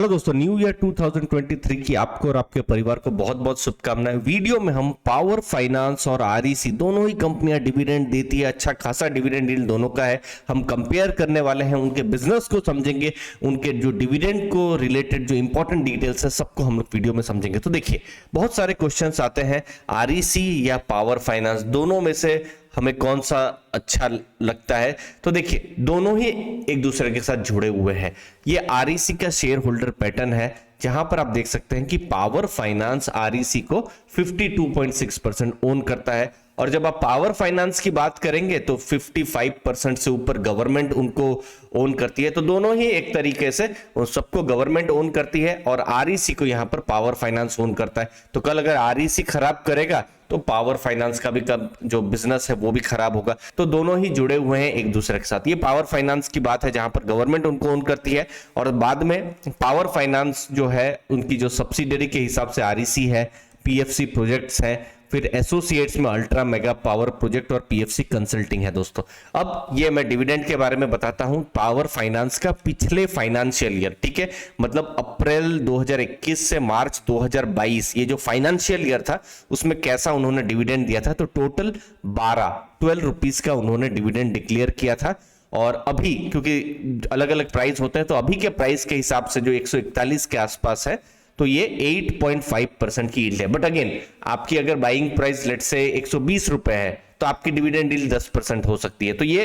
Hello दोस्तों, new year 2023 की आपको और आपके परिवार को बहुत बहुत शुभकामनाएं। वीडियो में हम पावर फाइनेंस और आरईसी दोनों ही कंपनियां डिविडेंड देती है, अच्छा खासा डिविडेंड यील्ड दोनों का है। हम कंपेयर करने वाले हैं, उनके बिजनेस को समझेंगे, उनके जो डिविडेंड को रिलेटेड जो इंपॉर्टेंट डिटेल्स है सबको हम लोग वीडियो में समझेंगे। तो देखिए, बहुत सारे क्वेश्चंस आते हैं, आरईसी या पावर फाइनेंस दोनों में से हमें कौन सा अच्छा लगता है। तो देखिए, दोनों ही एक दूसरे के साथ जुड़े हुए हैं। ये आरईसी का शेयर होल्डर पैटर्न है, जहां पर आप देख सकते हैं कि पावर फाइनेंस आरईसी को 52.6% ओन करता है। और जब आप पावर फाइनेंस की बात करेंगे तो 55% से ऊपर गवर्नमेंट उनको ओन करती है। तो दोनों ही एक तरीके से उन सबको गवर्नमेंट ओन करती है और आरईसी को यहां पर पावर फाइनेंस ओन करता है। तो कल अगर आरईसी खराब करेगा तो पावर फाइनेंस का भी जो बिजनेस है वो भी खराब होगा। तो दोनों ही जुड़े हुए हैं एक दूसरे के साथ। ये पावर फाइनेंस की बात है जहां पर गवर्नमेंट उनको ओन करती है, और बाद में पावर फाइनेंस जो है उनकी जो सब्सिडरी के हिसाब से आरईसी है, पीएफसी प्रोजेक्ट्स है, फिर एसोसिएट्स में अल्ट्रा मेगा पावर प्रोजेक्ट और पीएफसी कंसल्टिंग है दोस्तों। अब ये मैं डिविडेंड के बारे में बताता हूं पावर फाइनेंस का पिछले फाइनेंशियल ईयर, ठीक है, मतलब अप्रैल 2021 से मार्च 2022 ये जो फाइनेंशियल ईयर था उसमें कैसा उन्होंने डिविडेंड दिया था। तो टोटल 12 रुपीस का उन्होंने डिविडेंड डिक्लेयर किया था। और अभी क्योंकि अलग अलग प्राइस होते हैं, तो अभी के प्राइस के हिसाब से जो 141 के आसपास है, तो ये 8.5% की यील्ड है। बट अगेन, आपकी अगर बाइंग प्राइस लेट से 120 रुपए है तो आपकी डिविडेंड यील्ड 10% हो सकती है। तो ये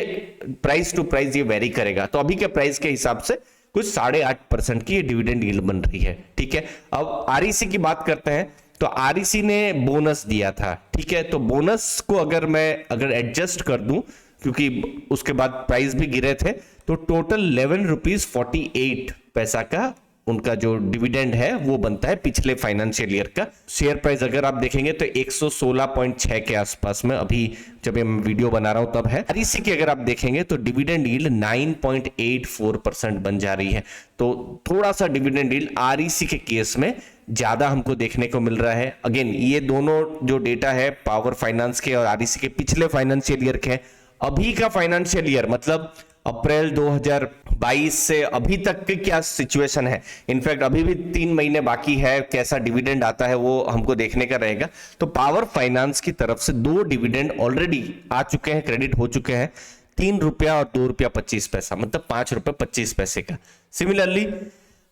प्राइस टू प्राइस ये वेरी करेगा। तो अभी के प्राइस के हिसाब से कुछ 8.5% की ये डिविडेंड यील्ड बन रही है, ठीक है। अब आरईसी की बात करते हैं, तो आरईसी ने बोनस दिया था, ठीक है। तो बोनस को अगर एडजस्ट कर दूं, क्योंकि उसके बाद प्राइस भी गिरे थे, तो टोटल 11 रुपीज 48 पैसा का उनका जो डिविडेंड है वो बनता है पिछले फाइनेंशियल ईयर का। शेयर प्राइस अगर आप देखेंगे तो 116.6 के आसपास में अभी जब मैं वीडियो बना रहा हूं तब है। आरईसी की अगर आप देखेंगे तो डिविडेंड यील्ड 9.84% बन जा रही है। तो थोड़ा सा डिविडेंड यील्ड आरईसी के केस में ज्यादा हमको देखने को मिल रहा है। अगेन, ये दोनों जो डेटा है पावर फाइनेंस के और आरईसी के पिछले फाइनेंशियल ईयर के हैं। अभी का फाइनेंशियल ईयर मतलब अप्रैल 2022 से अभी तक की क्या सिचुएशन है, इनफैक्ट अभी भी 3 महीने बाकी है, कैसा डिविडेंड आता है वो हमको देखने का रहेगा। तो पावर फाइनेंस की तरफ से 2 डिविडेंड ऑलरेडी आ चुके हैं, क्रेडिट हो चुके हैं, 3 रुपया और 2 रुपया 25 पैसा, मतलब 5 रुपए 25 पैसे का। सिमिलरली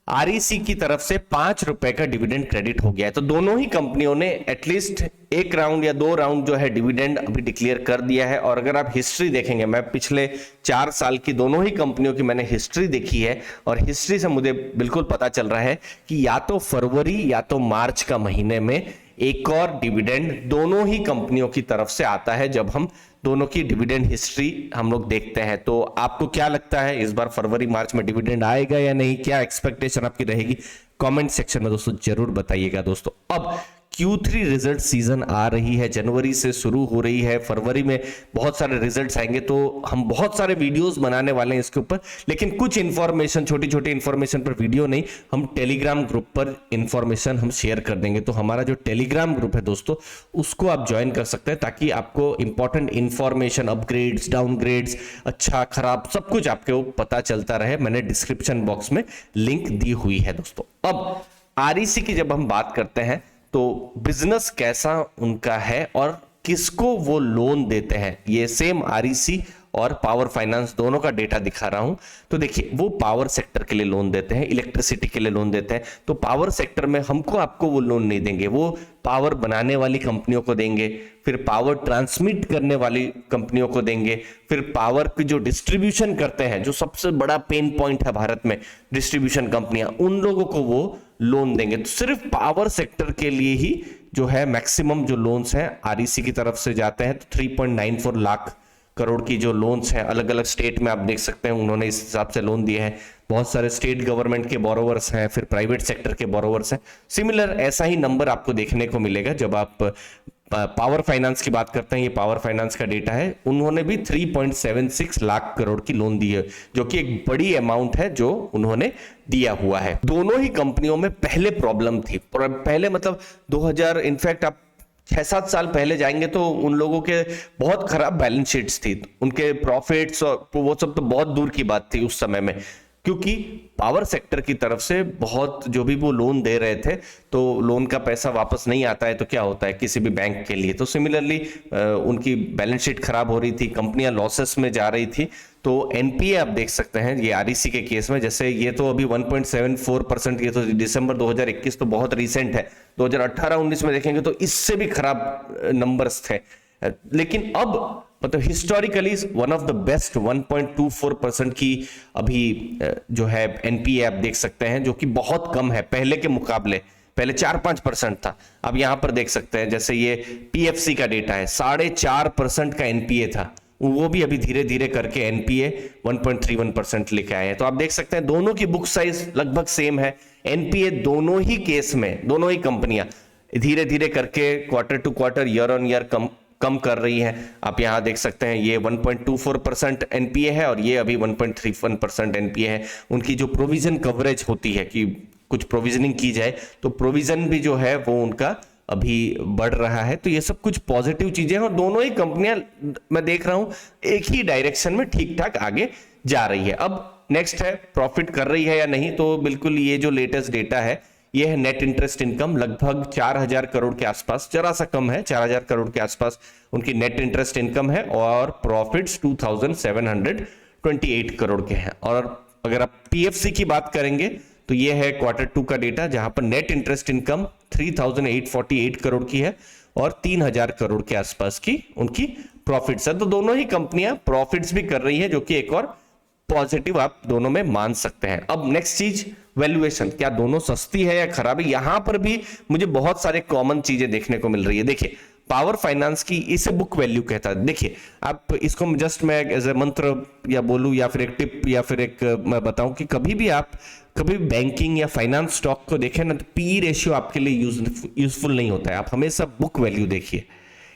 आरईसी की तरफ से 5 रुपए का डिविडेंड क्रेडिट हो गया है। तो दोनों ही कंपनियों ने एटलीस्ट 1 राउंड या 2 राउंड जो है डिविडेंड अभी डिक्लेयर कर दिया है। और अगर आप हिस्ट्री देखेंगे, मैं पिछले 4 साल की दोनों ही कंपनियों की मैंने हिस्ट्री देखी है, और हिस्ट्री से मुझे बिल्कुल पता चल रहा है कि या तो फरवरी या तो मार्च का महीने में एक और डिविडेंड दोनों ही कंपनियों की तरफ से आता है। जब हम दोनों की डिविडेंड हिस्ट्री हम लोग देखते हैं, तो आपको क्या लगता है इस बार फरवरी मार्च में डिविडेंड आएगा या नहीं, क्या एक्सपेक्टेशन आपकी रहेगी, कमेंट सेक्शन में दोस्तों जरूर बताइएगा। दोस्तों, अब Q3 रिजल्ट सीजन आ रही है, जनवरी से शुरू हो रही है, फरवरी में बहुत सारे रिजल्ट्स आएंगे। तो हम बहुत सारे वीडियोस बनाने वाले हैं इसके ऊपर, लेकिन कुछ इंफॉर्मेशन, छोटी छोटी इंफॉर्मेशन पर वीडियो नहीं, हम टेलीग्राम ग्रुप पर इंफॉर्मेशन हम शेयर कर देंगे। तो हमारा जो टेलीग्राम ग्रुप है दोस्तों, उसको आप ज्वाइन कर सकते हैं, ताकि आपको इंपॉर्टेंट इंफॉर्मेशन, अपग्रेड्स, डाउनग्रेड्स, अच्छा खराब सब कुछ आपको पता चलता रहे। मैंने डिस्क्रिप्शन बॉक्स में लिंक दी हुई है दोस्तों। अब आरईसी की जब हम बात करते हैं तो बिजनेस कैसा उनका है और किसको वो लोन देते हैं, ये सेम आरईसी और पावर फाइनेंस दोनों का डेटा दिखा रहा हूं। तो देखिए, वो पावर सेक्टर के लिए लोन देते हैं, इलेक्ट्रिसिटी के लिए लोन देते हैं। तो पावर सेक्टर में हमको आपको वो लोन नहीं देंगे, वो पावर बनाने वाली कंपनियों को देंगे, फिर पावर ट्रांसमिट करने वाली कंपनियों को देंगे, फिर पावर की जो डिस्ट्रीब्यूशन करते हैं, जो सबसे बड़ा पेन पॉइंट है भारत में, डिस्ट्रीब्यूशन कंपनियां, उन लोगों को वो लोन देंगे। तो सिर्फ पावर सेक्टर के लिए ही जो है मैक्सिमम जो लोन्स हैं आरईसी की तरफ से जाते हैं। तो 3.94 लाख करोड़ की जो लोन्स हैं अलग अलग स्टेट में आप देख सकते हैं, उन्होंने इस हिसाब से लोन दिए हैं। बहुत सारे स्टेट गवर्नमेंट के बोरोवर्स हैं, फिर प्राइवेट सेक्टर के बोरोवर्स हैं। सिमिलर ऐसा ही नंबर आपको देखने को मिलेगा जब आप पावर फाइनेंस की बात करते हैं। ये पावर फाइनेंस का डेटा है, उन्होंने भी 3.76 लाख करोड़ की लोन दी है, जो कि एक बड़ी अमाउंट है जो उन्होंने दिया हुआ है। दोनों ही कंपनियों में पहले प्रॉब्लम थी, पहले मतलब 2000, इनफैक्ट आप 6-7 साल पहले जाएंगे तो उन लोगों के बहुत खराब बैलेंस शीट्स थी, उनके प्रॉफिट्स और वो सब तो बहुत दूर की बात थी उस समय में। क्योंकि पावर सेक्टर की तरफ से बहुत जो भी वो लोन दे रहे थे तो लोन का पैसा वापस नहीं आता है तो क्या होता है किसी भी बैंक के लिए, तो सिमिलरली उनकी बैलेंस शीट खराब हो रही थी, कंपनियां लॉसेस में जा रही थी। तो एनपीए आप देख सकते हैं ये आरईसी के केस में, जैसे ये तो अभी 1.74%, ये तो दिसंबर 2021 तो बहुत रिसेंट है, 2018-19 में देखेंगे तो इससे भी खराब नंबर्स थे। लेकिन अब मतलब historically one of the best 1.24% की अभी जो है एनपीए आप देख सकते हैं, जो कि बहुत कम है पहले के मुकाबले। पहले 4-5% था, अब यहां पर देख सकते हैं जैसे ये पीएफसी का डेटा है 4.5% का एनपीए था, वो भी अभी धीरे धीरे करके एनपीए 1.31% लेके आए हैं। तो आप देख सकते हैं दोनों की बुक साइज लगभग सेम है, एनपीए दोनों ही केस में दोनों ही कंपनियां धीरे धीरे करके quarter to quarter year on year कम कर रही है। आप यहां देख सकते हैं ये 1.24% एनपीए है और ये अभी 1.31% एनपीए है। उनकी जो प्रोविजन कवरेज होती है कि कुछ प्रोविजनिंग की जाए तो प्रोविजन भी जो है वो उनका अभी बढ़ रहा है। तो ये सब कुछ पॉजिटिव चीजें हैं और दोनों ही कंपनियां मैं देख रहा हूं एक ही डायरेक्शन में ठीक ठाक आगे जा रही है। अब नेक्स्ट है प्रॉफिट कर रही है या नहीं, तो बिल्कुल ये जो लेटेस्ट डेटा है ये है नेट इंटरेस्ट इनकम, लगभग 4000 करोड़ के आसपास, जरा सा कम है, 4000 करोड़ के आसपास उनकी नेट इंटरेस्ट इनकम है और प्रॉफिट्स 2728 करोड़ के हैं। और अगर आप पीएफसी की बात करेंगे तो ये है क्वार्टर 2 का डेटा जहां पर नेट इंटरेस्ट इनकम 3848 करोड़ की है और 3000 करोड़ के आसपास की उनकी प्रॉफिट्स है। तो दोनों ही कंपनियां प्रॉफिट्स भी कर रही है, जो कि एक और पॉजिटिव आप दोनों में मान सकते हैं। अब नेक्स्ट चीज वैल्यूएशन, क्या दोनों सस्ती है या खराब है, यहां पर भी मुझे बहुत सारे कॉमन चीजें देखने को मिल रही है। देखिए पावर फाइनेंस की इसे बुक वैल्यू कहता है। देखिए आप इसको जस्ट मैं एज ए मंत्र या बोलूं या फिर एक टिप या फिर एक मैं बताऊं कि कभी भी बैंकिंग या फाइनेंस स्टॉक को देखें ना तो पी रेशियो आपके लिए यूजफुल नहीं होता है, आप हमेशा बुक वैल्यू देखिए।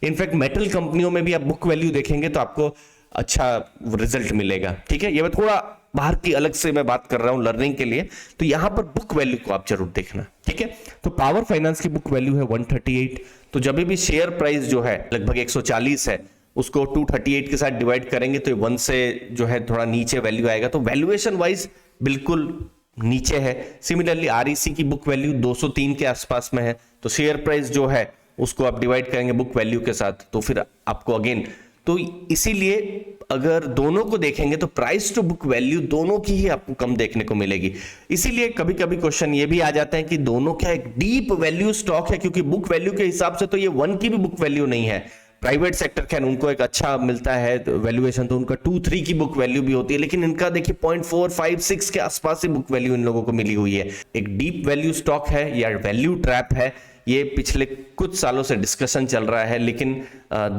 इनफैक्ट मेटल कंपनियों में भी आप बुक वैल्यू देखेंगे तो आपको अच्छा रिजल्ट मिलेगा। ठीक है, ये मैं थोड़ा बाहर की अलग से मैं बात कर रहा हूं लर्निंग के लिए, तो यहां पर बुक वैल्यू को आप जरूर देखना। ठीक है, तो पावर फाइनेंस की बुक वैल्यू है 138, तो जब भी शेयर प्राइस जो है लगभग 140 है उसको 238 के साथ डिवाइड करेंगे तो 1 से जो है थोड़ा नीचे वैल्यू आएगा, तो वैल्यूएशन वाइज बिल्कुल नीचे है। सिमिलरली आरईसी की बुक वैल्यू 203 के आसपास में है, तो शेयर प्राइस जो है उसको आप डिवाइड करेंगे बुक वैल्यू के साथ तो फिर आपको अगेन, तो इसीलिए अगर दोनों को देखेंगे तो प्राइस टू बुक वैल्यू दोनों की ही आपको कम देखने को मिलेगी। इसीलिए कभी कभी क्वेश्चन ये भी आ जाता है कि दोनों क्या एक डीप वैल्यू स्टॉक है, क्योंकि बुक वैल्यू के हिसाब से तो ये 1 की भी बुक वैल्यू नहीं है। प्राइवेट सेक्टर क्या उनको एक अच्छा मिलता है वैल्यूएशन, तो उनका 2-3 की बुक वैल्यू भी होती है, लेकिन इनका देखिए 0.4-5-6 के आसपास ही बुक वैल्यू इन लोगों को मिली हुई है। एक डीप वैल्यू स्टॉक है या वैल्यू ट्रैप है, ये पिछले कुछ सालों से डिस्कशन चल रहा है, लेकिन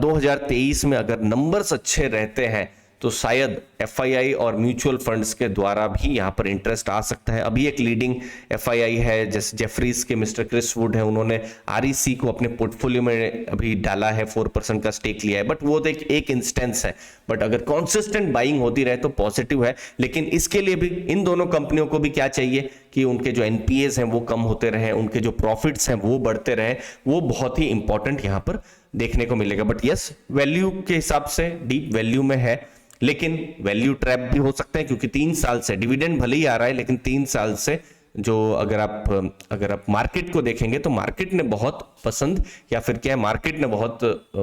2023 में अगर नंबर्स अच्छे रहते हैं तो शायद एफआईआई और म्यूचुअल फंड्स के द्वारा भी यहां पर इंटरेस्ट आ सकता है। अभी एक लीडिंग एफआईआई है जैसे जेफरीज के मिस्टर क्रिस वुड है, उन्होंने आरईसी को अपने पोर्टफोलियो में अभी डाला है, 4% का स्टेक लिया है, बट वो तो एक इंस्टेंस है। बट अगर कॉन्सिस्टेंट बाइंग होती रहे तो पॉजिटिव है, लेकिन इसके लिए भी इन दोनों कंपनियों को भी क्या चाहिए कि उनके जो एनपीएस हैं वो कम होते रहे, उनके जो प्रॉफिट्स हैं वो बढ़ते रहे, वो बहुत ही इंपॉर्टेंट यहां पर देखने को मिलेगा। बट यस, वैल्यू के हिसाब से डीप वैल्यू में है, लेकिन वैल्यू ट्रैप भी हो सकता है, क्योंकि 3 साल से डिविडेंड भले ही आ रहा है, लेकिन 3 साल से जो अगर आप मार्केट को देखेंगे तो मार्केट ने बहुत पसंद या फिर क्या मार्केट ने बहुत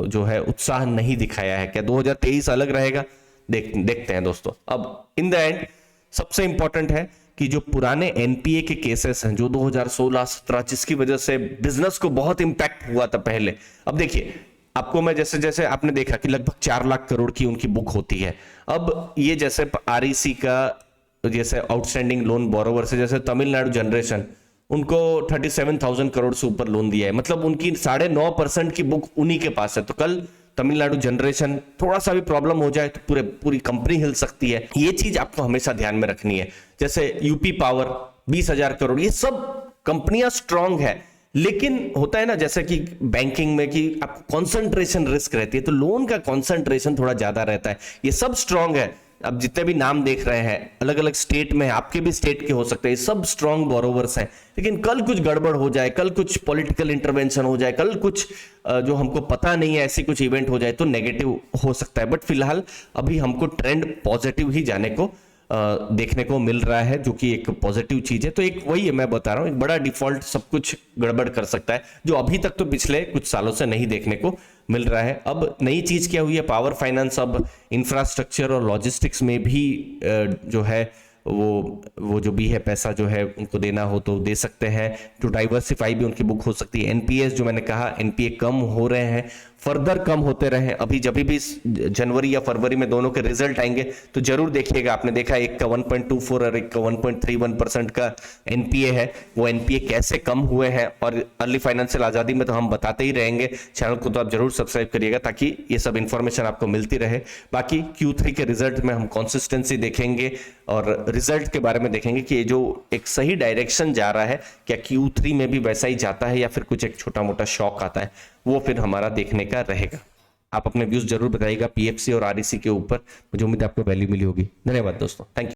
जो है उत्साह नहीं दिखाया है। क्या 2023 अलग रहेगा, देखते हैं दोस्तों। अब इन द एंड सबसे इंपॉर्टेंट है कि जो पुराने एनपीए के केसेस हैं जो 2016-17 जिसकी वजह से बिजनेस को बहुत इंपैक्ट हुआ था पहले, अब देखिए आपको मैं जैसे जैसे आपने देखा कि लगभग 4 लाख करोड़ की उनकी बुक होती है। अब ये जैसे आरईसी का जैसे आउटस्टैंडिंग लोन बोरोवर से जैसे तमिलनाडु जनरेशन, उनको 37,000 करोड़ से ऊपर लोन दिया है, मतलब उनकी 9.5% की बुक उन्हीं के पास है। तो कल तमिलनाडु जनरेशन थोड़ा सा भी प्रॉब्लम हो जाए तो पूरी कंपनी हिल सकती है। ये चीज आपको हमेशा ध्यान में रखनी है। जैसे यूपी पावर 20,000 करोड़, ये सब कंपनियां स्ट्रांग है, लेकिन होता है ना जैसे कि बैंकिंग में कि आपको कंसंट्रेशन रिस्क रहती है, तो लोन का कंसंट्रेशन थोड़ा ज्यादा रहता है। ये सब स्ट्रांग है, अब जितने भी नाम देख रहे हैं अलग अलग स्टेट में, आपके भी स्टेट के हो सकते हैं, सब स्ट्रांग बोरोवर्स हैं, लेकिन कल कुछ गड़बड़ हो जाए, कल कुछ पॉलिटिकल इंटरवेंशन हो जाए, कल कुछ जो हमको पता नहीं है ऐसी कुछ इवेंट हो जाए तो नेगेटिव हो सकता है। बट फिलहाल अभी हमको ट्रेंड पॉजिटिव ही जाने को देखने को मिल रहा है, जो कि एक पॉजिटिव चीज है। तो एक वही है, मैं बता रहा हूँ, एक बड़ा डिफॉल्ट सब कुछ गड़बड़ कर सकता है, जो अभी तक तो पिछले कुछ सालों से नहीं देखने को मिल रहा है। अब नई चीज क्या हुई है, पावर फाइनेंस अब इंफ्रास्ट्रक्चर और लॉजिस्टिक्स में भी जो है वो जो भी है पैसा जो है उनको देना हो तो दे सकते हैं। टू डाइवर्सिफाई भी उनकी बुक हो सकती है। एनपीएस जो मैंने कहा, एनपीए कम हो रहे हैं, फर्दर कम होते रहे। अभी जब भी जनवरी या फरवरी में दोनों के रिजल्ट आएंगे तो जरूर देखिएगा। आपने देखा एक का 1.24 और एक का 1.31% का एनपीए है, वो एनपीए कैसे कम हुए हैं। और अर्ली फाइनेंशियल आजादी में तो हम बताते ही रहेंगे। चैनल को तो आप जरूर सब्सक्राइब करिएगा ताकि ये सब इंफॉर्मेशन आपको मिलती रहे। बाकी Q3 के रिजल्ट में हम कंसिस्टेंसी देखेंगे और रिजल्ट के बारे में देखेंगे कि ये जो एक सही डायरेक्शन जा रहा है, क्या Q3 में भी वैसा ही जाता है या फिर कुछ एक छोटा मोटा शॉक आता है, वो फिर हमारा देखने का रहेगा। आप अपने व्यूज जरूर बताइएगा पीएफसी और आरईसी के ऊपर। मुझे उम्मीद है आपको वैल्यू मिली होगी। धन्यवाद दोस्तों, थैंक यू।